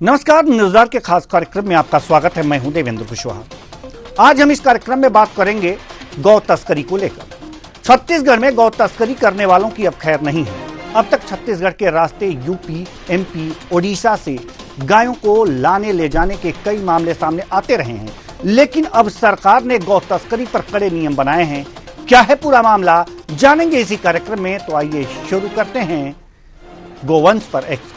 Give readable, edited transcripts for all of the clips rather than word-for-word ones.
नमस्कार, न्यूज़ के खास कार्यक्रम में आपका स्वागत है। मैं हूं देवेंद्र कुशवाहा। आज हम इस कार्यक्रम में बात करेंगे गौ तस्करी को लेकर। छत्तीसगढ़ में गौ तस्करी करने वालों की अब खैर नहीं है। अब तक छत्तीसगढ़ के रास्ते यूपी, एमपी, ओडिशा से गायों को लाने ले जाने के कई मामले सामने आते रहे हैं, लेकिन अब सरकार ने गौ तस्करी पर कड़े नियम बनाए हैं। क्या है पूरा मामला, जानेंगे इसी कार्यक्रम में। तो आइए शुरू करते हैं गोवंश पर एक्स।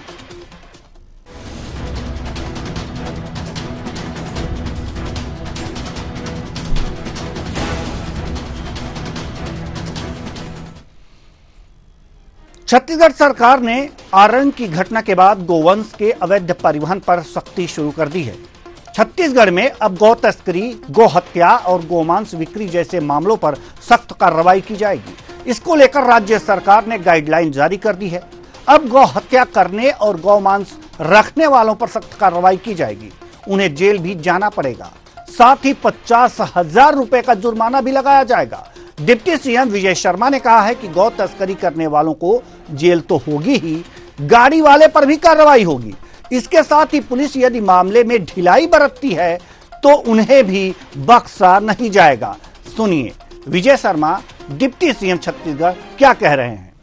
छत्तीसगढ़ सरकार ने आरंग की घटना के बाद गोवंश के अवैध परिवहन पर सख्ती शुरू कर दी है। छत्तीसगढ़ में अब गौ तस्करी, गौ हत्या और गोमांस बिक्री जैसे मामलों पर सख्त कार्रवाई की जाएगी। इसको लेकर राज्य सरकार ने गाइडलाइन जारी कर दी है। अब गौ हत्या करने और गौमांस रखने वालों पर सख्त कार्रवाई की जाएगी। उन्हें जेल भी जाना पड़ेगा, साथ ही 50,000 रुपए का जुर्माना भी लगाया जाएगा। डिप्टी सीएम विजय शर्मा ने कहा है कि गौ तस्करी करने वालों को जेल तो होगी ही, गाड़ी वाले पर भी कार्रवाई होगी। इसके साथ ही पुलिस यदि मामले में ढिलाई बरतती है तो उन्हें भी बख्शा नहीं जाएगा। सुनिए विजय शर्मा, डिप्टी सीएम छत्तीसगढ़, क्या कह रहे हैं।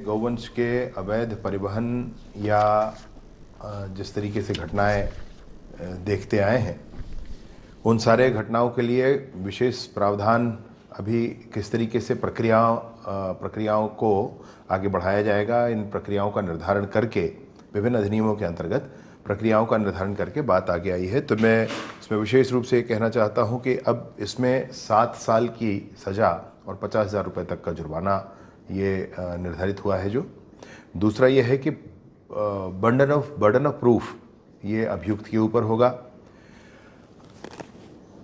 गौवंश के अवैध परिवहन या जिस तरीके से घटनाएं देखते आए हैं, उन सारे घटनाओं के लिए विशेष प्रावधान अभी किस तरीके से प्रक्रियाओं को आगे बढ़ाया जाएगा, इन प्रक्रियाओं का निर्धारण करके विभिन्न अधिनियमों के अंतर्गत प्रक्रियाओं का निर्धारण करके बात आगे आई है। तो मैं इसमें विशेष रूप से कहना चाहता हूं कि अब इसमें 7 साल की सज़ा और 50,000 रुपये तक का जुर्माना ये निर्धारित हुआ है। जो दूसरा ये है कि बर्डन ऑफ प्रूफ ये अभियुक्त के ऊपर होगा।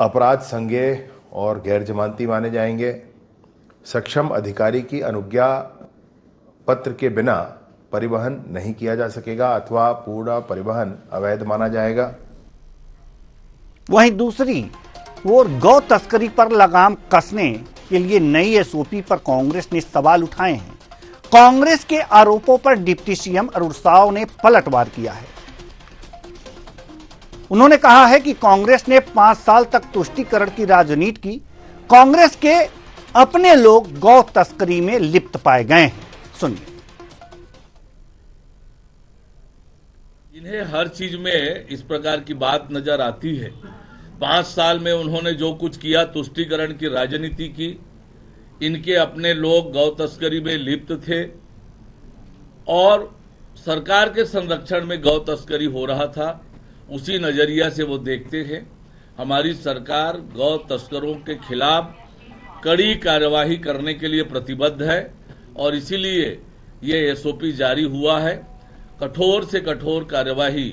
अपराध संज्ञेय और गैर जमानती माने जाएंगे। सक्षम अधिकारी की अनुज्ञा पत्र के बिना परिवहन नहीं किया जा सकेगा अथवा पूरा परिवहन अवैध माना जाएगा। वहीं दूसरी ओर गौ तस्करी पर लगाम कसने के लिए नई एसओपी पर कांग्रेस ने सवाल उठाए हैं। कांग्रेस के आरोपों पर डिप्टी सीएम अरुण साव ने पलटवार किया है। उन्होंने कहा है कि कांग्रेस ने 5 साल तक तुष्टीकरण की राजनीति की। कांग्रेस के अपने लोग गौ तस्करी में लिप्त पाए गए हैं। सुनिए। इन्हें हर चीज में इस प्रकार की बात नजर आती है। 5 साल में उन्होंने जो कुछ किया, तुष्टीकरण की राजनीति की। इनके अपने लोग गौ तस्करी में लिप्त थे और सरकार के संरक्षण में गौ तस्करी हो रहा था। उसी नजरिया से वो देखते हैं। हमारी सरकार गौ तस्करों के खिलाफ कड़ी कार्यवाही करने के लिए प्रतिबद्ध है और इसीलिए ये एसओपी जारी हुआ है। कठोर से कठोर कार्यवाही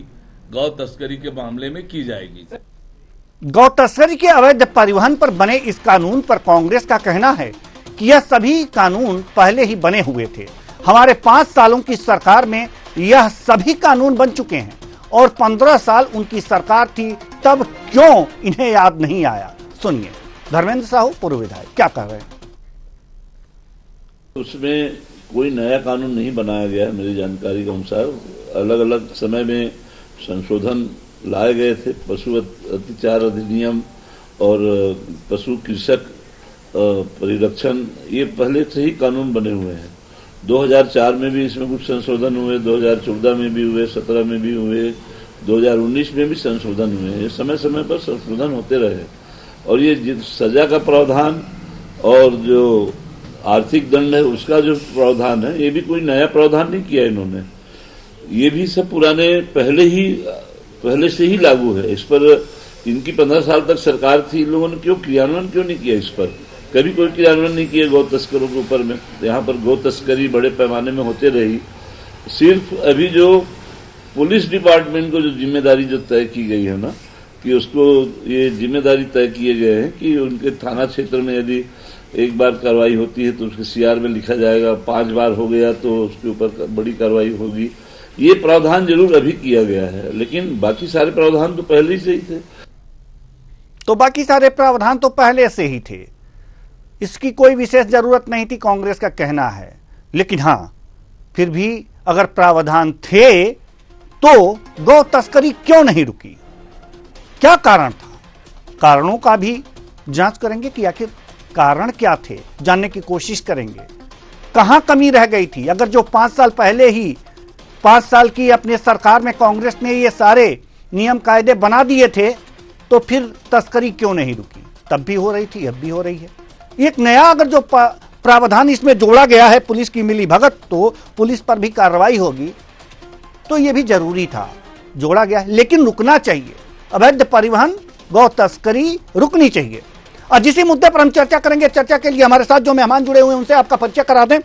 गौ तस्करी के मामले में की जाएगी। गौ तस्करी के अवैध परिवहन पर बने इस कानून पर कांग्रेस का कहना है कि यह सभी कानून पहले ही बने हुए थे। हमारे 5 सालों की सरकार में यह सभी कानून बन चुके हैं और 15 साल उनकी सरकार थी, तब क्यों इन्हें याद नहीं आया। सुनिए धर्मेंद्र साहू, पूर्व विधायक, क्या कह रहे हैं। उसमें कोई नया कानून नहीं बनाया गया है। मेरी जानकारी के अनुसार अलग अलग समय में संशोधन लाए गए थे। पशु अत्याचार अधिनियम और पशु कृषक परिरक्षण, ये पहले से ही कानून बने हुए हैं। 2004 में भी इसमें कुछ संशोधन हुए, 2014 में भी हुए, 17 में भी हुए, 2019 में भी संशोधन हुए। ये समय समय पर संशोधन होते रहे और ये सजा का प्रावधान और जो आर्थिक दंड है उसका जो प्रावधान है, ये भी कोई नया प्रावधान नहीं किया इन्होंने। ये भी सब पुराने पहले से ही लागू है। इस पर इनकी 15 साल तक सरकार थी, इन लोगों ने क्रियान्वयन क्यों नहीं किया? इस पर कभी कोई क्रियान्वयन नहीं किया गौ तस्करों के ऊपर में। यहाँ पर गौ तस्करी बड़े पैमाने में होते रही। सिर्फ अभी जो पुलिस डिपार्टमेंट को जो जिम्मेदारी जो तय की गई है ना, कि उसको ये जिम्मेदारी तय किए गए हैं कि उनके थाना क्षेत्र में यदि एक बार कार्रवाई होती है तो उसके सीआर में लिखा जाएगा, 5 बार हो गया तो उसके ऊपर बड़ी कार्रवाई होगी। ये प्रावधान जरूर अभी किया गया है, लेकिन बाकी सारे प्रावधान तो पहले से ही थे। तो बाकी सारे प्रावधान तो पहले से ही थे, इसकी कोई विशेष जरूरत नहीं थी, कांग्रेस का कहना है। लेकिन हाँ, फिर भी अगर प्रावधान थे तो गौ तस्करी क्यों नहीं रुकी? क्या कारण था? कारणों का भी जांच करेंगे कि आखिर कारण क्या थे, जानने की कोशिश करेंगे। कहां कमी रह गई थी? अगर जो 5 साल पहले ही 5 साल की अपने सरकार में कांग्रेस ने ये सारे नियम कायदे बना दिए थे तो फिर तस्करी क्यों नहीं रुकी? तब भी हो रही थी, अब भी हो रही है। एक नया अगर जो प्रावधान इसमें जोड़ा गया है, पुलिस की मिलीभगत, तो पुलिस पर भी कार्रवाई होगी, तो यह भी जरूरी था, जोड़ा गया है। लेकिन रुकना चाहिए, अवैध परिवहन, गौ तस्करी रुकनी चाहिए। और जिसी मुद्दे पर हम चर्चा करेंगे, चर्चा के लिए हमारे साथ जो मेहमान जुड़े हुए हैं उनसे आपका परिचय करा दें।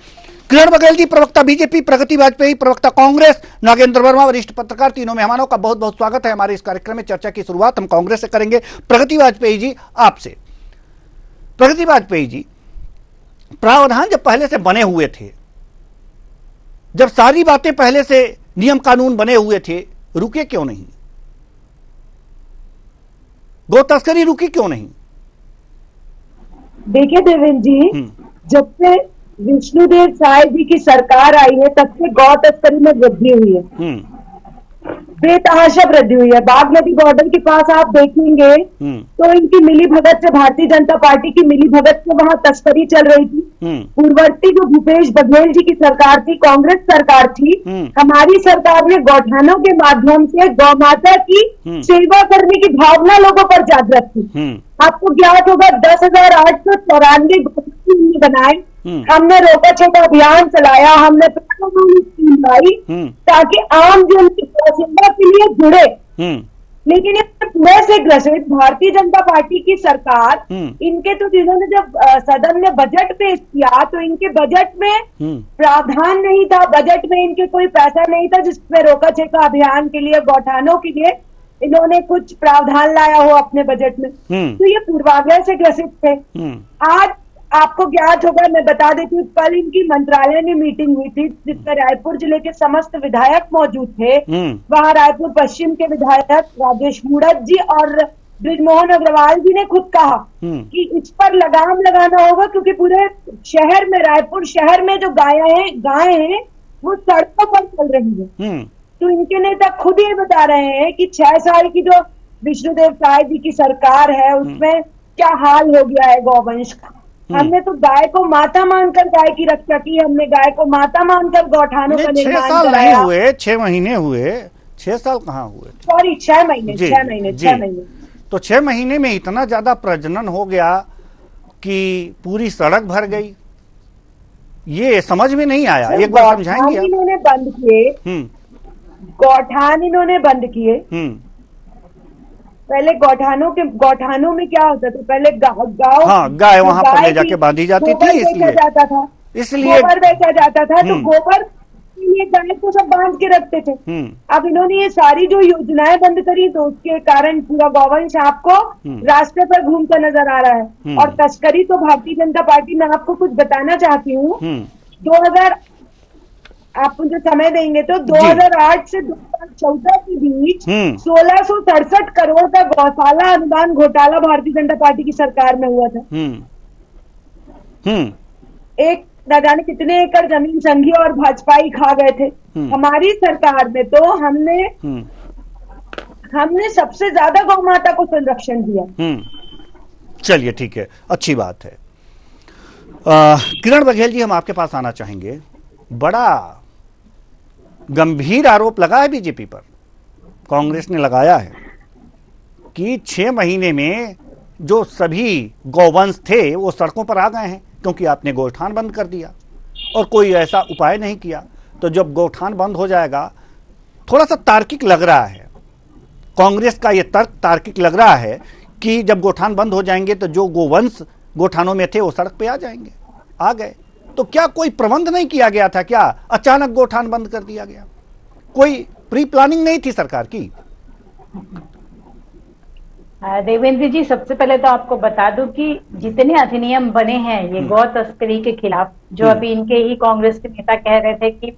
किरण बघेल जी, प्रवक्ता बीजेपी, प्रगति वाजपेयी प्रवक्ता कांग्रेस, नागेंद्र वर्मा वरिष्ठ पत्रकार, तीनों मेहमानों का बहुत बहुत स्वागत है हमारे इस कार्यक्रम में। चर्चा की शुरुआत हम कांग्रेस से करेंगे। प्रगति वाजपेयी जी, आपसे। प्रगति वाजपेयी जी, प्रावधान जब पहले से बने हुए थे, जब सारी बातें पहले से नियम कानून बने हुए थे, रुके क्यों नहीं? गौ तस्करी रुकी क्यों नहीं? देखिए देवेंद्र जी, जब से विष्णुदेव साय जी की सरकार आई है तब से गौ तस्करी में वृद्धि हुई है, बेतहाशा वृद्धि हुई है। बागमती बॉर्डर के पास आप देखेंगे तो इनकी मिली भगत से, भारतीय जनता पार्टी की मिली भगत से वहां तस्करी चल रही थी। पूर्ववर्ती जो भूपेश बघेल जी की सरकार थी, कांग्रेस सरकार थी, हमारी सरकार ने गौठानों के माध्यम से गौ माता की सेवा करने की भावना लोगों पर जागृत थी। आपको ज्ञात होगा 10,894 गौठान बनाए, हमने रोका छोटा अभियान चलाया, हमने स्कीम लाई ताकि आम जन की सेवा के लिए जुड़े। लेकिन ये पूरे से ग्रसित भारतीय जनता पार्टी की सरकार, इनके तो जिन्होंने जब सदन में बजट पेश किया तो इनके बजट में प्रावधान नहीं था, बजट में इनके कोई पैसा नहीं था जिसमें रोका छेका अभियान के लिए, गौठानों के लिए इन्होंने कुछ प्रावधान लाया हो अपने बजट में। तो ये पूर्वाग्रह से ग्रसित थे। आज आपको ज्ञात होगा, मैं बता देती हूँ, कल इनकी मंत्रालय में मीटिंग हुई थी जिसमें रायपुर जिले के समस्त विधायक मौजूद थे। वहां रायपुर पश्चिम के विधायक राजेश मूणत जी और बृजमोहन अग्रवाल जी ने खुद कहा कि इस पर लगाम लगाना होगा, क्योंकि पूरे शहर में, रायपुर शहर में जो गायें हैं वो सड़कों पर चल रही है। तो इनके नेता खुद ये बता रहे हैं कि 6 साल की जो विष्णुदेव साय जी की सरकार है उसमें क्या हाल हो गया है गौवंश का। हमने तो गाय को माता मानकर गाय की रक्षा की, हमने गाय को माता मानकर गौठानों का निर्माण कराया। 6 साल नहीं हुए, 6 महीने हुए। 6 साल कहाँ हुए? सॉरी, 6 महीने। 6 महीने। तो 6 महीने में इतना ज्यादा प्रजनन हो गया कि पूरी सड़क भर गई, ये समझ में नहीं आया। एक बार समझाएंगे आप? इन्होंने बंद किए, गौठान इन्होंने बंद किए। पहले गौठानों में क्या होता था, पहले गाय वहां पर ले जाके बांधी जाती थी, इसलिए गोबर बेचा जाता था। तो गोबर ये गाय को सब बांध के रखते थे। अब इन्होंने ये सारी जो योजनाएं बंद करी तो उसके कारण पूरा गौवंश आपको रास्ते पर घूमता नजर आ रहा है। और तस्करी तो भारतीय जनता पार्टी, मैं आपको कुछ बताना चाहती हूँ, 2000 आप मुझे समय देंगे तो 2008 से 2014 के बीच 1667 करोड़ का गौशाला अनुदान घोटाला भारतीय जनता पार्टी की सरकार में हुआ था। एक न जाने कितने एकड़ जमीन संघीय और भाजपाई खा गए थे। हमारी सरकार में तो हमने सबसे ज्यादा गौ माता को संरक्षण दिया। चलिए ठीक है, अच्छी बात है। किरण बघेल जी, हम आपके पास आना चाहेंगे। बड़ा गंभीर आरोप लगा है बीजेपी पर, कांग्रेस ने लगाया है कि 6 महीने में जो सभी गौवंश थे वो सड़कों पर आ गए हैं क्योंकि आपने गौठान बंद कर दिया और कोई ऐसा उपाय नहीं किया। तो जब गौठान बंद हो जाएगा, थोड़ा सा तार्किक लग रहा है, कांग्रेस का ये तर्क तार्किक लग रहा है कि जब गौठान बंद हो जाएंगे तो जो गोवंश गौठानों में थे वो सड़क पे आ जाएंगे, आ गए। तो क्या कोई प्रबंध नहीं किया गया था? क्या अचानक गौठान बंद कर दिया गया? कोई प्री प्लानिंग नहीं थी सरकार की? देवेंद्र जी, सबसे पहले तो आपको बता दूं कि जितने अधिनियम बने हैं ये गौ तस्करी के खिलाफ, जो अभी इनके ही कांग्रेस के नेता कह रहे थे कि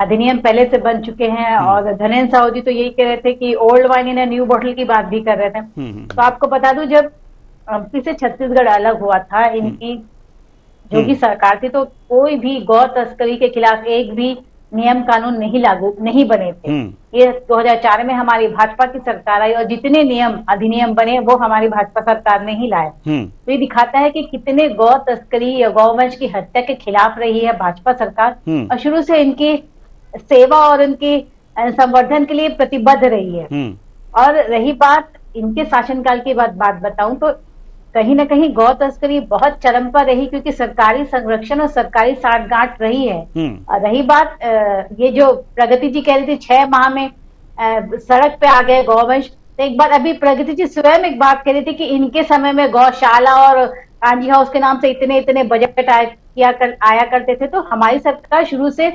अधिनियम पहले से बन चुके हैं, और धनेन्द्र साहू जी तो यही कह रहे थे कि old wine in new bottle की बात भी कर रहे थे। तो आपको बता दूं, जब एमपी से छत्तीसगढ़ अलग हुआ था, इनकी जो भी सरकार थी, तो कोई भी गौ तस्करी के खिलाफ एक भी नियम कानून नहीं बने थे। ये 2004 में हमारी भाजपा की सरकार आई और जितने नियम अधिनियम बने वो हमारी भाजपा सरकार ने ही लाए। तो ये दिखाता है कि कितने गौ तस्करी या गौवंश की हत्या के खिलाफ रही है भाजपा सरकार और शुरू से इनकी सेवा और इनकी संवर्धन के लिए प्रतिबद्ध रही है। और रही बात इनके शासनकाल की बात बताऊं तो कहीं ना कहीं गौ तस्करी बहुत चरम पर रही, क्योंकि सरकारी संरक्षण और सरकारी साठगांठ रही है। और रही बात ये जो प्रगति जी कह रही थी 6 माह में सड़क पे आ गए गौवंश, तो एक बार अभी प्रगति जी स्वयं एक बात कह रही थी कि इनके समय में गौशाला और कांजी हाउस के नाम से इतने बजट आया करते थे। तो हमारी सरकार शुरू से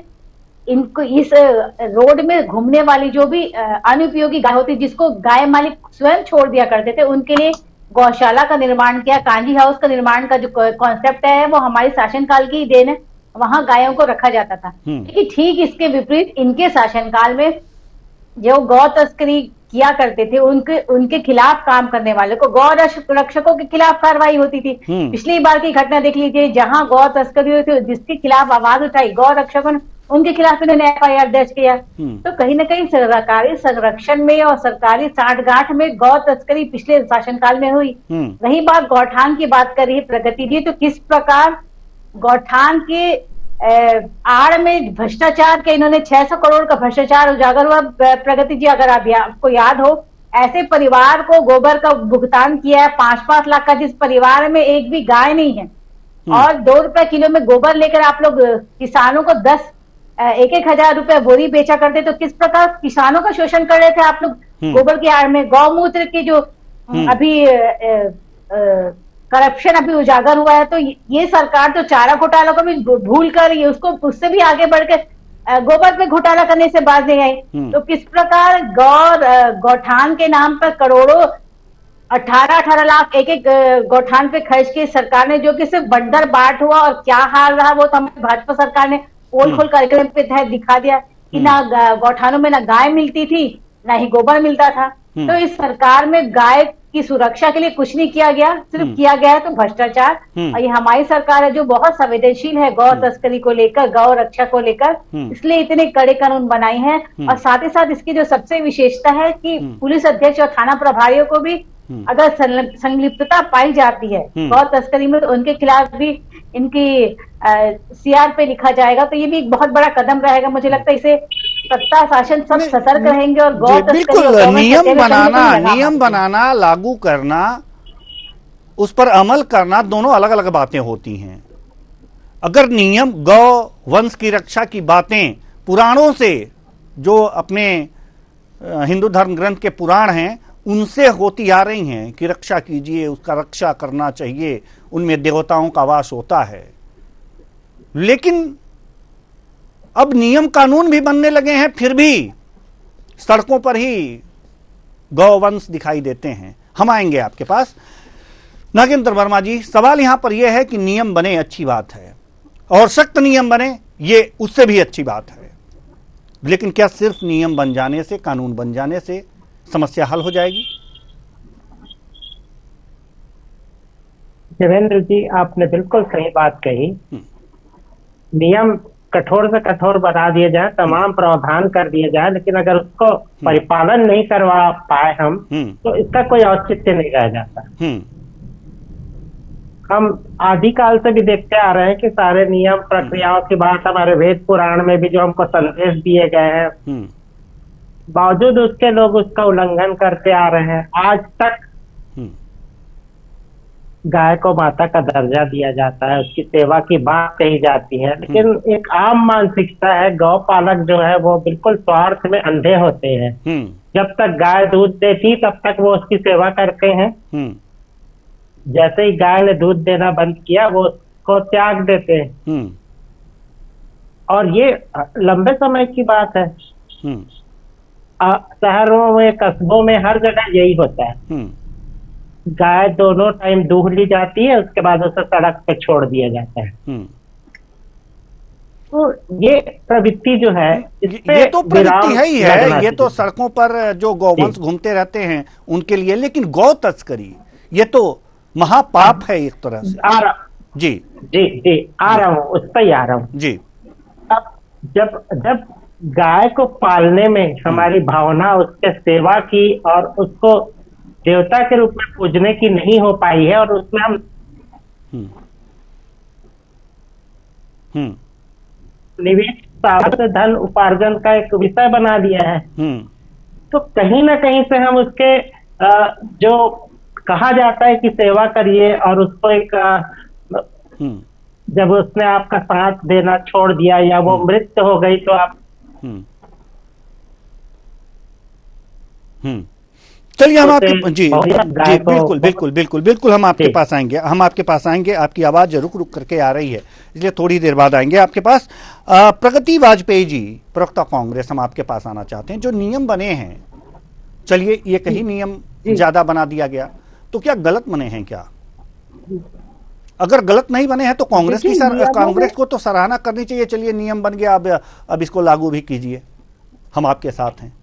इनको इस रोड में घूमने वाली जो भी अनुपयोगी गाय होती, जिसको गाय मालिक स्वयं छोड़ दिया करते थे, उनके लिए गौशाला का निर्माण किया। कांजी हाउस का निर्माण का जो कॉन्सेप्ट है वो हमारे शासनकाल की देन है, वहां गायों को रखा जाता था। लेकिन ठीक इसके विपरीत इनके शासनकाल में जो गौ तस्करी किया करते थे उनके खिलाफ काम करने वाले को, गौ रक्षकों के खिलाफ कार्रवाई होती थी। पिछली बार की घटना देख लीजिए, जहां गौ तस्करी हुई थी, जिसके खिलाफ आवाज उठाई गौ रक्षकों ने, उनके खिलाफ इन्होंने FIR दर्ज किया। तो कहीं ना कहीं सरकारी संरक्षण में और सरकारी साठगांठ में गौ तस्करी पिछले शासनकाल में हुई। रही बात गौठान की बात कर रही है प्रगति जी, तो किस प्रकार गौठान के आड़ में भ्रष्टाचार के इन्होंने 600 करोड़ का भ्रष्टाचार उजागर हुआ। प्रगति जी, अगर आपको याद हो, ऐसे परिवार को गोबर का भुगतान किया है 5-5 लाख का, जिस परिवार में एक भी गाय नहीं है, और 2 रुपए किलो में गोबर लेकर आप लोग किसानों को 1-1 हजार रुपए बोरी बेचा करते। तो किस प्रकार किसानों का शोषण कर रहे थे आप लोग गोबर की आड़ में। गौमूत्र की जो अभी करप्शन अभी उजागर हुआ है, तो ये सरकार तो चारा घोटाला को भी भूल कर उसको उससे भी आगे बढ़कर गोबर पे घोटाला करने से बाज नहीं आई। तो किस प्रकार गौठान के नाम पर करोड़ों 18-18 लाख एक गौठान पे खर्च किए सरकार ने, जो कि सिर्फ बंडर बाट हुआ और क्या हाल रहा वो तो हमारी भाजपा सरकार ने पोल खोल कार्यक्रम पे तहत दिखा दिया कि ना गौठानों में ना गाय मिलती थी ना ही गोबर मिलता था। तो इस सरकार में गाय की सुरक्षा के लिए कुछ नहीं किया गया, सिर्फ किया गया है तो भ्रष्टाचार। और ये हमारी सरकार है जो बहुत संवेदनशील है गौ तस्करी को लेकर, गौ रक्षा को लेकर, इसलिए इतने कड़े कानून बनाए हैं। और साथ ही साथ इसकी जो सबसे विशेषता है कि पुलिस अध्यक्ष और थाना प्रभारियों को भी अगर संलिप्तता पाई जाती है गौ तस्करी में, तो उनके खिलाफ भी इनकी CR पे लिखा जाएगा। तो ये भी एक बहुत बड़ा कदम रहेगा। मुझे लगता है इसे सत्ता शासन सब सतर्क रहेंगे और गौ बिल्कुल नियम बनाना, लागू करना, उस पर अमल करना, दोनों अलग अलग बातें होती हैं। अगर नियम गौ वंश की रक्षा की बातें पुराणों से, जो अपने हिंदू धर्म ग्रंथ के पुराण हैं उनसे होती आ रही हैं कि रक्षा कीजिए, उसका रक्षा करना चाहिए, उनमें देवताओं का वास होता है, लेकिन अब नियम कानून भी बनने लगे हैं, फिर भी सड़कों पर ही गौवंश दिखाई देते हैं। हम आएंगे आपके पास। नागेंद्र वर्मा जी, सवाल यहां पर यह है कि नियम बने अच्छी बात है और सख्त नियम बने ये उससे भी अच्छी बात है, लेकिन क्या सिर्फ नियम बन जाने से, कानून बन जाने से समस्या हल हो जाएगी? देवेंद्र जी, आपने बिल्कुल सही बात कही। नियम कठोर से कठोर बना दिए जाए, तमाम प्रावधान कर दिए जाए, लेकिन अगर उसको परिपालन नहीं करवा पाए हम, तो इसका कोई औचित्य नहीं रह जाता। हम आदिकाल से भी देखते आ रहे हैं कि सारे नियम प्रक्रियाओं की बात हमारे वेद पुराण में भी जो हमको संदेश दिए गए हैं, बावजूद उसके लोग उसका उल्लंघन करते आ रहे हैं। आज तक गाय को माता का दर्जा दिया जाता है, उसकी सेवा की बात कही जाती है, लेकिन एक आम मानसिकता है, गौ पालक जो है वो बिल्कुल स्वार्थ में अंधे होते हैं। जब तक गाय दूध देती तब तक वो उसकी सेवा करते हैं, जैसे ही गाय ने दूध देना बंद किया वो उसको त्याग देते हैं। और ये लंबे समय की बात है। शहरों में, कस्बों में, हर जगह यही होता है। गाय दोनों टाइम दूध ली जाती है, उसके बाद उसे सड़क पे छोड़ दिया जाता है। तो ये प्रवृत्ति जो है, ये तो प्रवृत्ति है ही है, ये तो सड़कों पर जो गौवंश घूमते रहते हैं उनके लिए, लेकिन गौ तस्करी ये तो महापाप है एक तरह से। जी जी जी, आ रहा हूँ, उस पर ही आ रहा हूँ जी। अब जब जब गाय को पालने में हमारी भावना उसके सेवा की और उसको देवता के रूप में पूजने की नहीं हो पाई है, और उसमें हम निवेश से धन उपार्जन का एक विषय बना दिया है, तो कहीं ना कहीं से हम उसके जो कहा जाता है कि सेवा करिए, और उसको एक जब उसने आपका साथ देना छोड़ दिया या वो मृत हो गई तो आप चलिए हम तो आपके फिर जी बहुत जी बिल्कुल बिल्कुल बिल्कुल बिल्कुल हम आपके पास आएंगे, हम आपके पास आएंगे। आपकी आवाज रुक रुक करके आ रही है, इसलिए थोड़ी देर बाद आएंगे आपके पास। प्रगति वाजपेयी जी, प्रवक्ता कांग्रेस, हम आपके पास आना चाहते हैं। जो नियम बने हैं, चलिए ये कहीं नियम ज्यादा बना दिया गया, तो क्या गलत बने हैं क्या? अगर गलत नहीं बने हैं तो कांग्रेस को तो सराहना करनी चाहिए। चलिए नियम बन गया, अब इसको लागू भी कीजिए, हम आपके साथ हैं।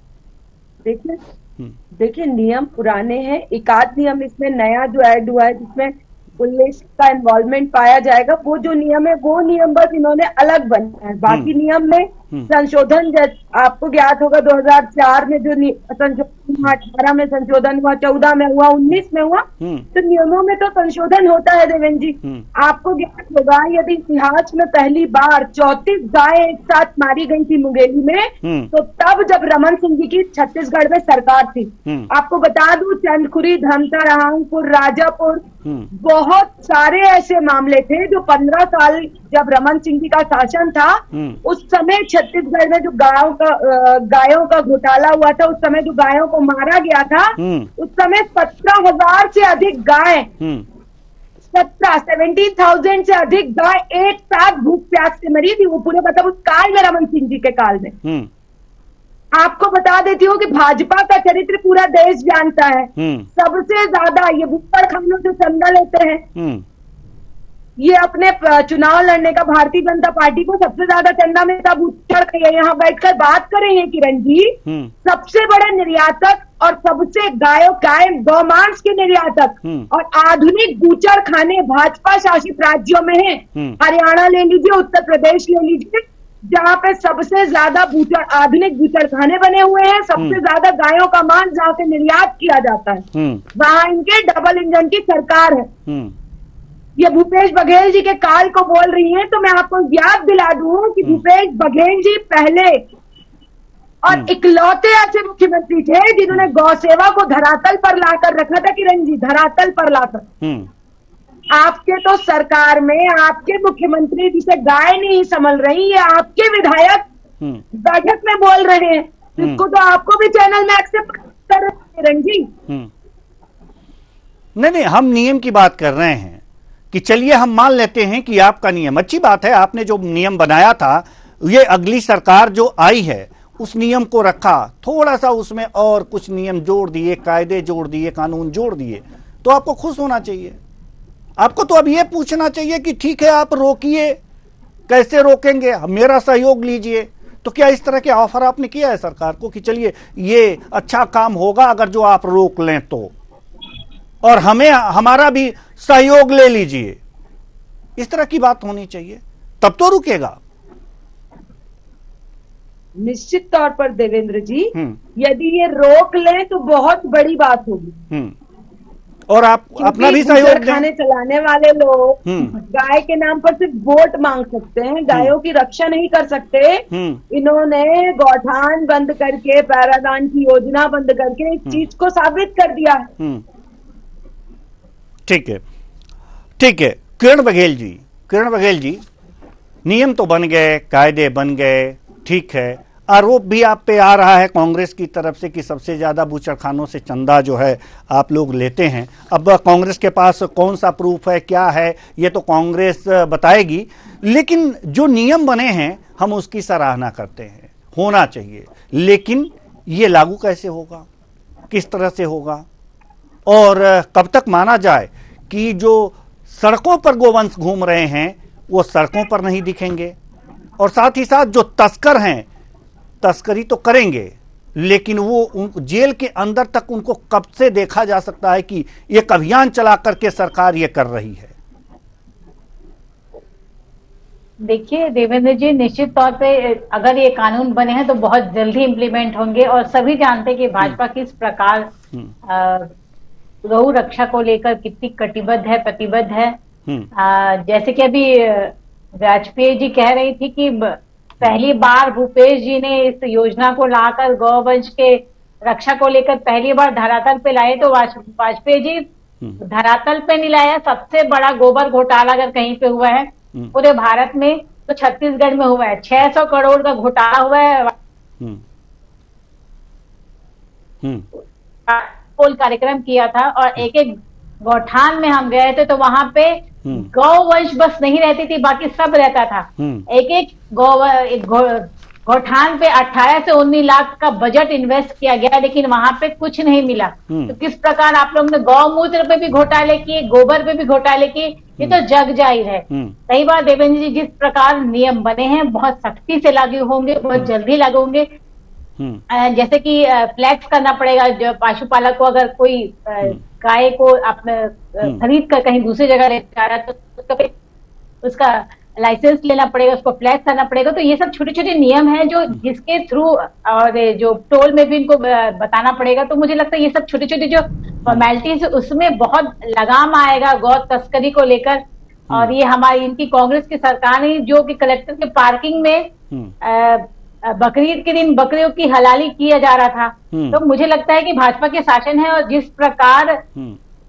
देखिए नियम पुराने हैं, एक आध नियम इसमें नया जो ऐड हुआ है जिसमें पुलिस का इन्वॉल्वमेंट पाया जाएगा, वो जो नियम है वो नियम बस इन्होंने अलग बनाया है। बाकी नियम में संशोधन आपको ज्ञात होगा 2004 में जो संशोधन हुआ, 18 में संशोधन हुआ, 14 में हुआ, 19 में हुआ, तो नियमों में तो संशोधन होता है देवेंद्र जी। आपको ज्ञात होगा यदि इतिहास में पहली बार 34 गायें एक साथ मारी गई थी मुंगेली में, तो तब जब रमन सिंह जी की छत्तीसगढ़ में सरकार थी। आपको बता दूं चंदखुरी, धमता, रामपुर, राजापुर, बहुत सारे ऐसे मामले थे जो 15 साल जब रमन सिंह जी का शासन था, उस समय छत्तीसगढ़ में जो गायों का घोटाला हुआ था, उस समय जो गायों को मारा गया था, उस समय 17,000 से अधिक गाय 17,000 से अधिक गाय एक साथ भूख प्यास से मरी थी। वो पूरे मतलब उस काल में, रमन सिंह जी के काल में। आपको बता देती हूँ कि भाजपा का चरित्र पूरा देश जानता है। सबसे ज्यादा ये बुक्कड़ खानों से चंदा लेते हैं, ये अपने चुनाव लड़ने का भारतीय जनता पार्टी को सबसे ज्यादा चंदा में तब उछड़ के यहाँ बैठकर बात कर रहे हैं किरण जी। सबसे बड़े निर्यातक और सबसे गाय गौमांस के निर्यातक और आधुनिक बूचड़ खाने भाजपा शासित राज्यों में है। हरियाणा ले लीजिए, उत्तर प्रदेश ले लीजिए, जहाँ पे सबसे ज्यादा आधुनिक बूचड़ खाने बने हुए हैं, सबसे ज्यादा गायों का मांस जहाँ से निर्यात किया जाता है, वहां इनके डबल इंजन की सरकार है। ये भूपेश बघेल जी के काल को बोल रही हैं, तो मैं आपको याद दिला दूं कि भूपेश बघेल जी पहले और इकलौते ऐसे मुख्यमंत्री थे जिन्होंने गौ सेवा को धरातल पर लाकर रखा था। किरण जी, धरातल पर लाकर। आपके तो सरकार में आपके मुख्यमंत्री जिसे गाय नहीं संभल रही, ये आपके विधायक बैठक में बोल रहे हैं, इसको तो आपको भी चैनल में एक्सेप्ट कर रहे हैं किरण जी। नहीं, हम नियम की बात कर रहे हैं कि चलिए हम मान लेते हैं कि आपका नियम अच्छी बात है, आपने जो नियम बनाया था, ये अगली सरकार जो आई है उस नियम को रखा, थोड़ा सा उसमें और कुछ नियम जोड़ दिए, कायदे जोड़ दिए, कानून जोड़ दिए, तो आपको खुश होना चाहिए। आपको तो अब ये पूछना चाहिए कि ठीक है आप रोकिए, कैसे रोकेंगे, मेरा सहयोग लीजिए। तो क्या इस तरह के ऑफर आपने किया है सरकार को कि चलिए ये अच्छा काम होगा अगर जो आप रोक लें तो, और हमारा भी सहयोग ले लीजिए? इस तरह की बात होनी चाहिए, तब तो रुकेगा। निश्चित तौर पर देवेंद्र जी, यदि ये रोक लें तो बहुत बड़ी बात होगी। और आप अपना भी सहयोग दें। खाने चलाने वाले लोग गाय के नाम पर सिर्फ वोट मांग सकते हैं, गायों की रक्षा नहीं कर सकते। इन्होंने गौठान बंद करके, पैरादान की योजना बंद करके इस चीज को साबित कर दिया है। ठीक है, ठीक है। किरण बघेल जी, नियम तो बन गए, कायदे बन गए, ठीक है। आरोप भी आप पे आ रहा है कांग्रेस की तरफ से कि सबसे ज्यादा बूचड़खानों से चंदा जो है आप लोग लेते हैं। अब कांग्रेस के पास कौन सा प्रूफ है, क्या है, ये तो कांग्रेस बताएगी, लेकिन जो नियम बने हैं हम उसकी सराहना करते हैं, होना चाहिए। लेकिन ये लागू कैसे होगा, किस तरह से होगा, और कब तक माना जाए कि जो सड़कों पर गोवंश घूम रहे हैं वो सड़कों पर नहीं दिखेंगे, और साथ ही साथ जो तस्कर हैं तस्करी तो करेंगे, लेकिन वो जेल के अंदर तक उनको कब से देखा जा सकता है कि एक अभियान चला करके सरकार ये कर रही है? देखिए देवेंद्र जी, निश्चित तौर पे अगर ये कानून बने हैं तो बहुत जल्दी इम्प्लीमेंट होंगे, और सभी जानते हैं कि भाजपा किस प्रकार गौ रक्षा को लेकर कितनी कटिबद्ध है, प्रतिबद्ध है। जैसे कि अभी वाजपेयी जी कह रही थी कि पहली बार भूपेश जी ने इस योजना को लाकर गौवंश के रक्षा को लेकर पहली बार धरातल पे लाए, तो वाजपेयी जी धरातल पे नहीं लाया। सबसे बड़ा गोबर घोटाला अगर कहीं पे हुआ है पूरे भारत में तो छत्तीसगढ़ में हुआ है। 600 करोड़ का घोटाला हुआ है। पोल कार्यक्रम किया था और एक एक गौठान में हम गए थे तो वहां पे गौवंश बस नहीं रहती थी, बाकी सब रहता था। एक एक गौठान पे 18 से 19 लाख का बजट इन्वेस्ट किया गया, लेकिन वहां पे कुछ नहीं मिला। तो किस प्रकार आप लोग ने गौमूत्र पे भी घोटाले किए, गोबर पे भी घोटाले किए, ये तो जग जाहिर है। कई बार देवेंद्र जी, जिस प्रकार नियम बने हैं बहुत सख्ती से लागू होंगे, बहुत जल्दी लागू होंगे। जैसे कि फ्लैक्स करना पड़ेगा, जो पशुपालक को अगर कोई गाय को अपने खरीद कर कहीं दूसरी जगह ले जा रहा है तो उसका लाइसेंस लेना पड़ेगा, उसको फ्लैक्स करना पड़ेगा। तो ये सब छोटे छोटे नियम हैं जो जिसके थ्रू, और जो टोल में भी इनको बताना पड़ेगा। तो मुझे लगता है ये सब छोटे छोटे जो फॉर्मेलिटीज उसमें बहुत लगाम आएगा गौ तस्करी को लेकर। और ये हमारी इनकी कांग्रेस की सरकार ने जो कि कलेक्टर के पार्किंग में बकरीद के दिन बकरियों की हलाली किया जा रहा था। तो मुझे लगता है कि भाजपा के शासन है और जिस प्रकार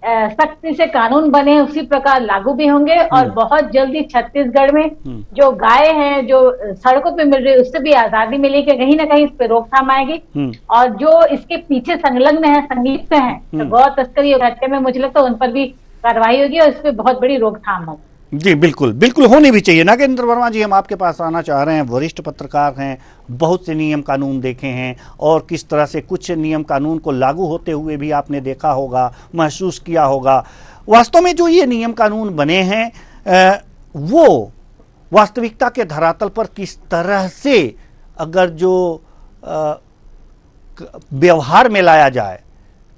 सख्ती से कानून बने उसी प्रकार लागू भी होंगे। और बहुत जल्दी छत्तीसगढ़ में जो गाय हैं जो सड़कों पे मिल रही है उससे भी आजादी मिलेगी, कहीं ना कहीं इस पे रोकथाम आएगी। और जो इसके पीछे संलग्न है, संलिप्त है तो गौ तस्करी और हत्या में, मुझे लगता है उन पर भी कार्रवाई होगी और इस पे बहुत बड़ी रोकथाम होगी। जी बिल्कुल, बिल्कुल होनी भी चाहिए। नागेंद्र वर्मा जी, हम आपके पास आना चाह रहे हैं। वरिष्ठ पत्रकार हैं, बहुत से नियम कानून देखे हैं और किस तरह से कुछ नियम कानून को लागू होते हुए भी आपने देखा होगा, महसूस किया होगा। वास्तव में जो ये नियम कानून बने हैं वो वास्तविकता के धरातल पर किस तरह से अगर जो व्यवहार में लाया जाए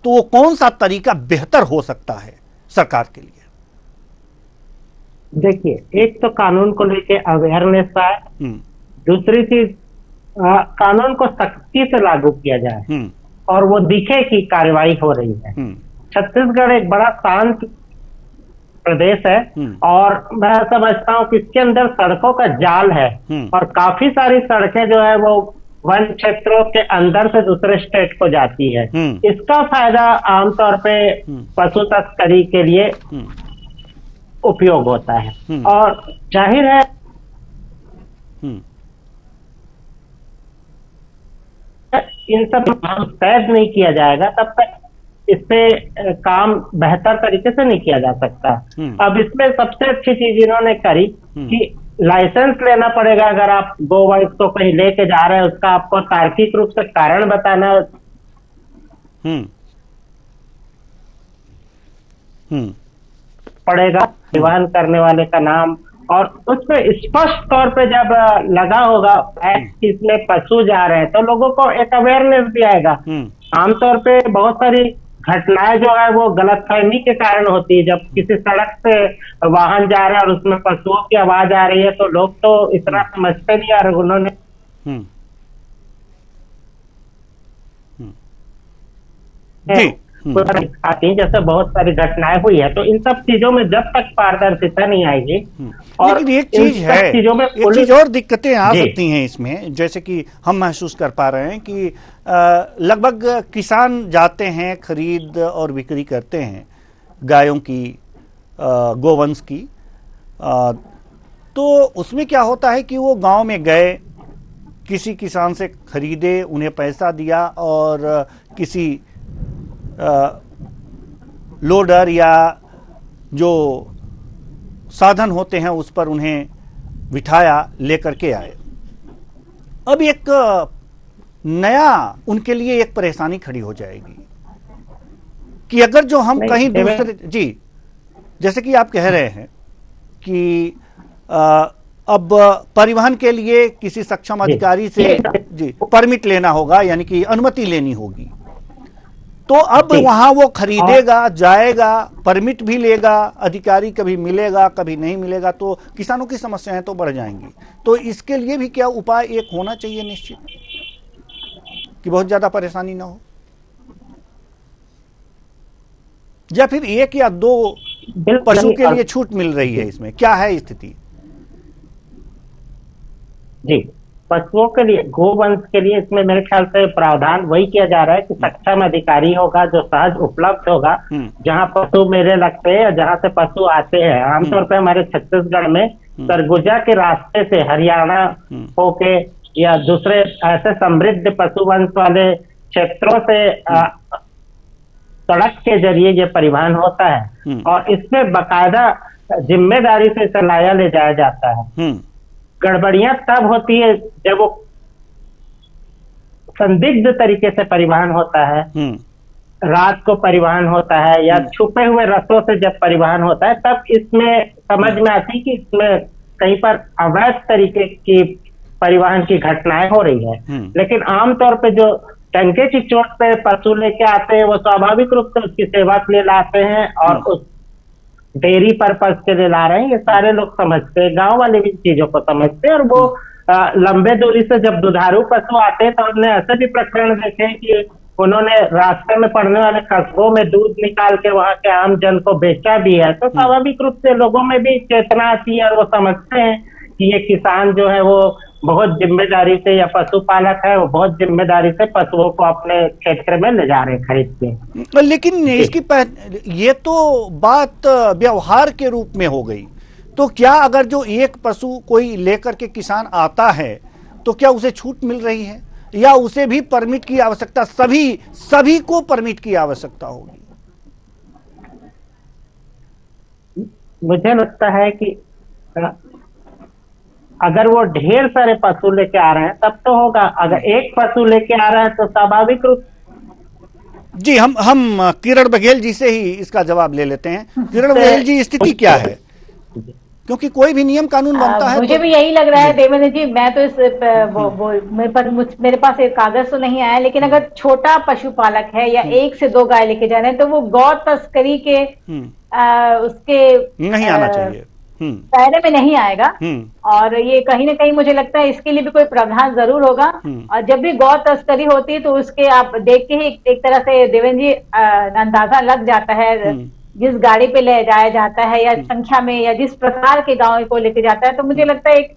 तो वो कौन सा तरीका बेहतर हो सकता है सरकार के लिए? देखिए, एक तो कानून को लेके अवेयरनेस है, दूसरी चीज कानून को सख्ती से लागू किया जाए और वो दिखे कि कार्रवाई हो रही है। छत्तीसगढ़ एक बड़ा शांत प्रदेश है और मैं समझता हूँ कि इसके अंदर सड़कों का जाल है और काफी सारी सड़कें जो है वो वन क्षेत्रों के अंदर से दूसरे स्टेट को जाती है। इसका फायदा आमतौर पे पशु तस्करी के लिए उपयोग होता है और जाहिर है इन सब कैद नहीं किया जाएगा तब तक इस पे काम बेहतर तरीके से नहीं किया जा सकता। अब इसमें सबसे अच्छी चीज इन्होंने करी कि लाइसेंस लेना पड़ेगा। अगर आप गोवंश को कहीं लेके जा रहे हैं उसका आपको तार्किक रूप से कारण बताना पड़ेगा, परिवहन करने वाले का नाम, और उसमें स्पष्ट तौर पे जब लगा होगा इसमें पशु जा रहे हैं तो लोगों को एक अवेयरनेस भी आएगा। आमतौर पे बहुत सारी घटनाएं जो है वो गलतफहमी के कारण होती है। जब किसी सड़क से वाहन जा रहा है और उसमें पशुओं की आवाज आ रही है तो लोग तो इतना समझते नहीं, और उन्होंने आती है जैसे बहुत सारी घटनाएं हुई है। तो इन सब चीजों में जब तक पारदर्शिता नहीं आएगी, और लेकिन एक चीज है, एक चीज और दिक्कतें आ सकती हैं इसमें, जैसे कि हम महसूस कर पा रहे हैं कि लगभग किसान जाते हैं, खरीद और बिक्री करते हैं गायों की, गोवंश की, तो उसमें क्या होता है कि वो गांव में गए, किसी किसान से खरीदे, उन्हें पैसा दिया और किसी लोडर या जो साधन होते हैं उस पर उन्हें बिठाया, लेकर के आए। अब एक नया उनके लिए एक परेशानी खड़ी हो जाएगी कि अगर जो हम कहीं दूसरे, जी जैसे कि आप कह रहे हैं कि अब परिवहन के लिए किसी सक्षम अधिकारी से जी परमिट लेना होगा, यानी कि अनुमति लेनी होगी। तो अब वहां वो खरीदेगा, जाएगा, परमिट भी लेगा, अधिकारी कभी मिलेगा कभी नहीं मिलेगा, तो किसानों की समस्याएं तो बढ़ जाएंगी। तो इसके लिए भी क्या उपाय एक होना चाहिए निश्चित, कि बहुत ज्यादा परेशानी ना हो, या फिर एक या दो पशु के लिए छूट मिल रही है, इसमें क्या है स्थिति? जी, पशुओं के लिए, गोवंश के लिए इसमें मेरे ख्याल से प्रावधान वही किया जा रहा है कि सक्षम अधिकारी होगा जो सहज उपलब्ध होगा, जहां पशु मेले लगते हैं या जहां से पशु आते हैं। आमतौर पर हमारे छत्तीसगढ़ में सरगुजा के रास्ते से हरियाणा होके या दूसरे ऐसे समृद्ध पशुवंश वाले क्षेत्रों से सड़क के जरिए ये परिवहन होता है, और इसमें बाकायदा जिम्मेदारी से चलाया ले जाया जाता है। गड़बड़ियां तब होती है जब वो संदिग्ध तरीके से परिवहन होता है, रात को परिवहन होता है या छुपे हुए रस्तों से जब परिवहन होता है, तब इसमें समझ में आती है कि इसमें कहीं पर अवैध तरीके की परिवहन की घटनाएं हो रही है। लेकिन आमतौर पे जो टंके की चोट पे पशु लेके आते हैं, वो स्वाभाविक रूप से उसकी सेवा के लिए लाते हैं और उस डेयरी पर्पज के लिए ला रहे हैं, ये सारे लोग समझते हैं, गांव वाले भी चीजों को समझते हैं। और वो लंबे दूरी से जब दुधारू पशु आते हैं तो हमने ऐसे भी प्रकरण देखे हैं कि उन्होंने रास्ते में पड़ने वाले कस्बों में दूध निकाल के वहां के आम जन को बेचा भी है। तो स्वाभाविक रूप से लोगों में भी चेतना आती है और वो समझते हैं कि ये किसान जो है वो बहुत जिम्मेदारी से, या पशुपालक है वो बहुत जिम्मेदारी से पशुओं को अपने क्षेत्र में ले जा रहे हैं खरीद के। लेकिन इसकी ये तो बात व्यवहार के रूप में हो गई, तो क्या अगर जो एक पशु कोई लेकर के किसान आता है तो क्या उसे छूट मिल रही है, या उसे भी परमिट की आवश्यकता, सभी को परमिट की आवश्यकता होगी? मुझे लगता है कि अगर वो ढेर सारे पशु लेके आ रहे हैं तब तो होगा, अगर एक पशु लेके आ रहा है तो स्वाभाविक रूप। जी, हम किरण बघेल जी से ही इसका जवाब ले लेते हैं। किरण बघेल जी, स्थिति क्या है? क्योंकि कोई भी नियम कानून बनता है, मुझे भी यही लग रहा है देवेंद्र जी। मैं तो इस मेरे पास एक कागज तो नहीं आया, लेकिन अगर छोटा पशुपालक है या एक से दो गाय लेके जा रहे हैं तो वो गौ तस्करी के उसके नहीं आना चाहिए, दायरे में नहीं आएगा। और ये कहीं ना कहीं मुझे लगता है इसके लिए भी कोई प्रावधान जरूर होगा। और जब भी गौ तस्करी होती है तो उसके आप देख के ही एक तरह से देवेंद्र जी अंदाजा लग जाता है, जिस गाड़ी पे ले जाया जाता है या संख्या में या जिस प्रकार के गांव को लेके जाता है। तो मुझे लगता है एक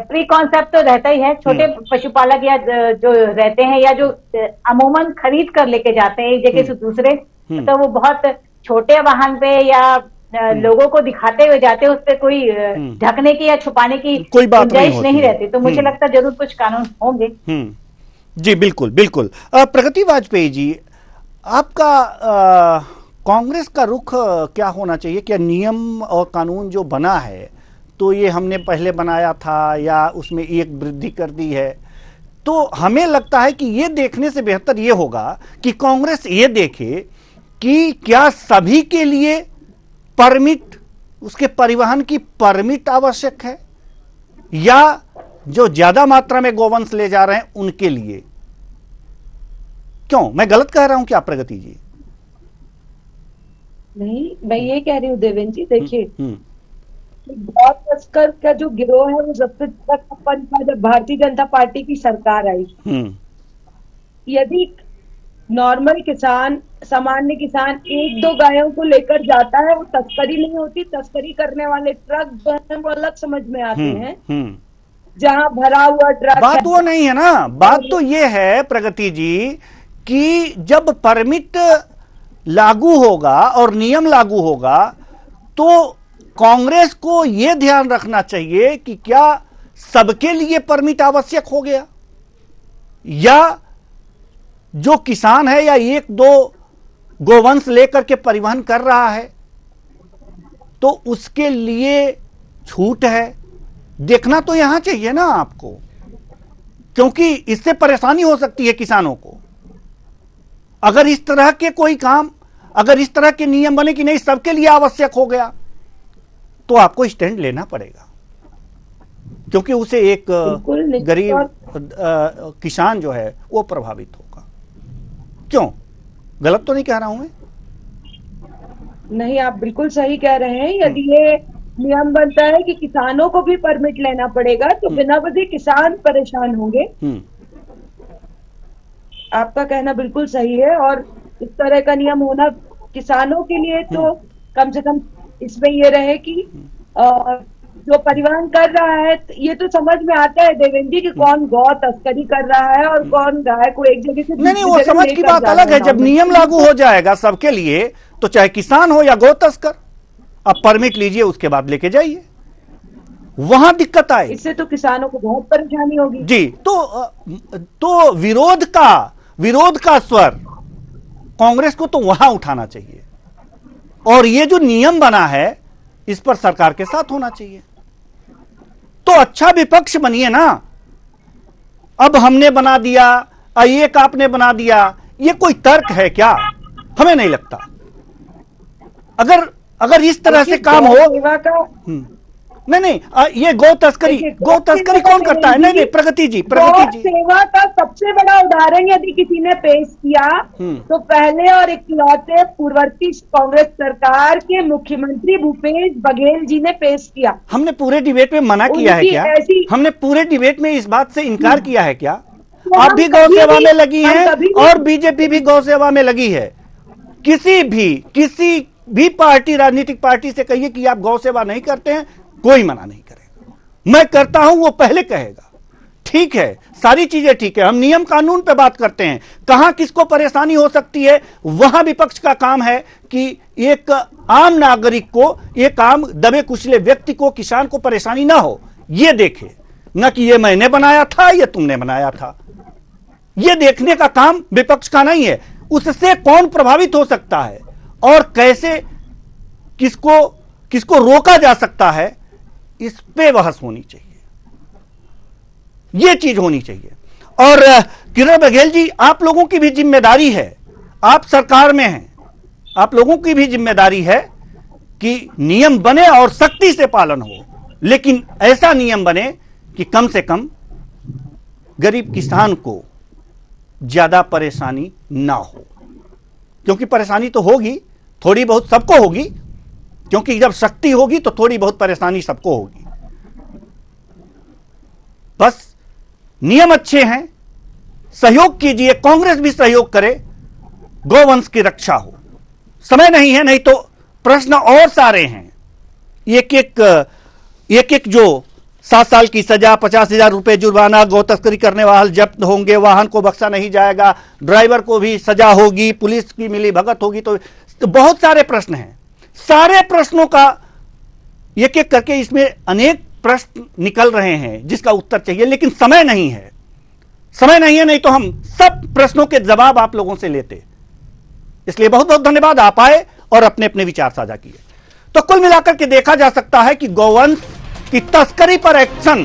प्री कॉन्सेप्ट तो रहता ही है। छोटे पशुपालक या जो रहते हैं या जो अमूमन खरीद कर लेके जाते हैं एक जगह से दूसरे, तो वो बहुत छोटे वाहन पे या लोगों को दिखाते हुए जाते हैं, उस पर कोई ढकने की या छुपाने की कोई बात गुंजाइश नहीं रहती। तो मुझे लगता है जरूर कुछ कानून होंगे। जी बिल्कुल बिल्कुल। प्रगति वाजपेयी जी, आपका कांग्रेस का रुख क्या होना चाहिए? क्या नियम और कानून जो बना है तो ये हमने पहले बनाया था या उसमें एक वृद्धि कर दी है? तो हमें लगता है कि ये देखने से बेहतर ये होगा कि कांग्रेस ये देखे कि क्या सभी के लिए परमिट, उसके परिवहन की परमिट आवश्यक है, या जो ज्यादा मात्रा में गोवंश ले जा रहे हैं उनके लिए। क्यों, मैं गलत कह रहा हूं क्या प्रगति जी? नहीं, मैं ये कह रही हूँ देवेंद्र जी, देखिए गौ तस्कर का जो गिरोह है वो जब तक अपन का, जब भारतीय जनता पार्टी की सरकार आई, यदि नॉर्मल किसान, सामान्य किसान एक दो गायों को लेकर जाता है, वो तस्करी नहीं होती। तस्करी करने वाले ट्रक जो है वो अलग समझ में आते हैं, जहां भरा हुआ ट्रक। बात वो नहीं है ना, बात तो ये है प्रगति जी कि जब परमिट लागू होगा और नियम लागू होगा तो कांग्रेस को यह ध्यान रखना चाहिए कि क्या सबके लिए परमिट आवश्यक हो गया, या जो किसान है या एक दो गोवंश लेकर के परिवहन कर रहा है तो उसके लिए छूट है। देखना तो यहां चाहिए ना आपको, क्योंकि इससे परेशानी हो सकती है किसानों को। अगर इस तरह के कोई काम, अगर इस तरह के नियम बने कि नहीं सबके लिए आवश्यक हो गया, तो आपको स्टैंड लेना पड़ेगा, क्योंकि उसे एक गरीब किसान जो है वो प्रभावित होगा। क्यों? गलत तो नहीं कह रहा हूं मैं? नहीं, आप बिल्कुल सही कह रहे हैं। यदि ये नियम बनता है कि किसानों को भी परमिट लेना पड़ेगा तो बिना वजह किसान परेशान होंगे। आपका कहना बिल्कुल सही है, और इस तरह का नियम होना किसानों के लिए तो कम से कम इसमें ये रहे कि जो परिवहन कर रहा है, ये तो समझ में आता है देवेंद्र जी कि कौन गौ तस्करी कर रहा है और कौन गाय को एक जगह से नहीं, वो समझ की बात अलग है। जब नियम लागू हो जाएगा सबके लिए, तो चाहे किसान हो या गौ तस्कर, अब परमिट लीजिए, उसके बाद लेके जाइए, वहां दिक्कत आए। इससे तो किसानों को बहुत परेशानी होगी जी। तो विरोध का स्वर कांग्रेस को तो वहां उठाना चाहिए, और ये जो नियम बना है इस पर सरकार के साथ होना चाहिए। तो अच्छा विपक्ष बनिए ना। अब हमने बना दिया, एक आपने बना दिया, ये कोई तर्क है क्या? हमें नहीं लगता। अगर इस तरह से काम हो। नहीं, ये गौ तस्करी कौन करता है? नहीं, प्रगति जी। सेवा का सबसे बड़ा उदाहरण यदि किसी ने पेश किया तो पहले और इकलौते पूर्ववर्ती कांग्रेस सरकार के मुख्यमंत्री भूपेश बघेल जी ने पेश किया। हमने पूरे डिबेट में मना किया है क्या? हमने पूरे डिबेट में इस बात से इनकार किया है क्या? आप भी गौ सेवा में लगी हैं और बीजेपी भी गौ सेवा में लगी है। किसी भी पार्टी, राजनीतिक पार्टी से कहिए कि आप गौ सेवा नहीं करते हैं, कोई मना नहीं करेगा। मैं करता हूं, वो पहले कहेगा। ठीक है, सारी चीजें ठीक है। हम नियम कानून पे बात करते हैं, कहां किसको परेशानी हो सकती है, वहां विपक्ष का काम है कि एक आम नागरिक को, एक आम दबे कुचले व्यक्ति को, किसान को परेशानी ना हो, ये देखे, न कि ये मैंने बनाया था, ये तुमने बनाया था। ये देखने का काम विपक्ष का नहीं है। उससे कौन प्रभावित हो सकता है और कैसे किसको रोका जा सकता है, इस पे बहस होनी चाहिए। यह चीज होनी चाहिए। और किरण बघेल जी, आप लोगों की भी जिम्मेदारी है, आप सरकार में हैं, आप लोगों की भी जिम्मेदारी है कि नियम बने और सख्ती से पालन हो, लेकिन ऐसा नियम बने कि कम से कम गरीब किसान को ज्यादा परेशानी ना हो। क्योंकि परेशानी तो होगी, थोड़ी बहुत सबको होगी, क्योंकि जब शक्ति होगी तो थोड़ी बहुत परेशानी सबको होगी। बस नियम अच्छे हैं, सहयोग कीजिए, कांग्रेस भी सहयोग करे, गौवंश की रक्षा हो। समय नहीं है, नहीं तो प्रश्न और सारे हैं। एक जो 7 साल की सजा, 50,000 रुपए जुर्माना, गौ तस्करी करने वाले जब्त होंगे, वाहन को बख्शा नहीं जाएगा, ड्राइवर को भी सजा होगी, पुलिस की मिली भगत होगी, तो बहुत सारे प्रश्न हैं। सारे प्रश्नों का एक एक करके इसमें अनेक प्रश्न निकल रहे हैं जिसका उत्तर चाहिए, लेकिन समय नहीं है। नहीं तो हम सब प्रश्नों के जवाब आप लोगों से लेते। इसलिए बहुत बहुत धन्यवाद, आप आए और अपने अपने विचार साझा किए। तो कुल मिलाकर के देखा जा सकता है कि गौवंश की तस्करी पर एक्शन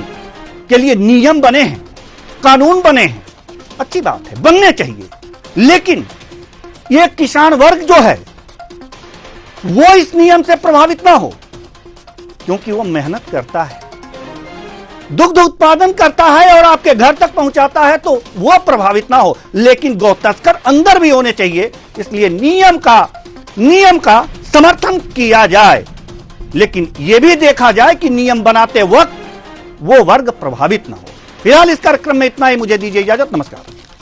के लिए नियम बने हैं, कानून बने हैं, अच्छी बात है, बनने चाहिए। लेकिन ये किसान वर्ग जो है वो इस नियम से प्रभावित ना हो, क्योंकि वो मेहनत करता है, दुग्ध उत्पादन करता है और आपके घर तक पहुंचाता है, तो वो प्रभावित ना हो। लेकिन गौ तस्कर अंदर भी होने चाहिए, इसलिए नियम का समर्थन किया जाए, लेकिन यह भी देखा जाए कि नियम बनाते वक्त वो वर्ग प्रभावित ना हो। फिलहाल इस कार्यक्रम में इतना ही, मुझे दीजिए इजाजत, नमस्कार।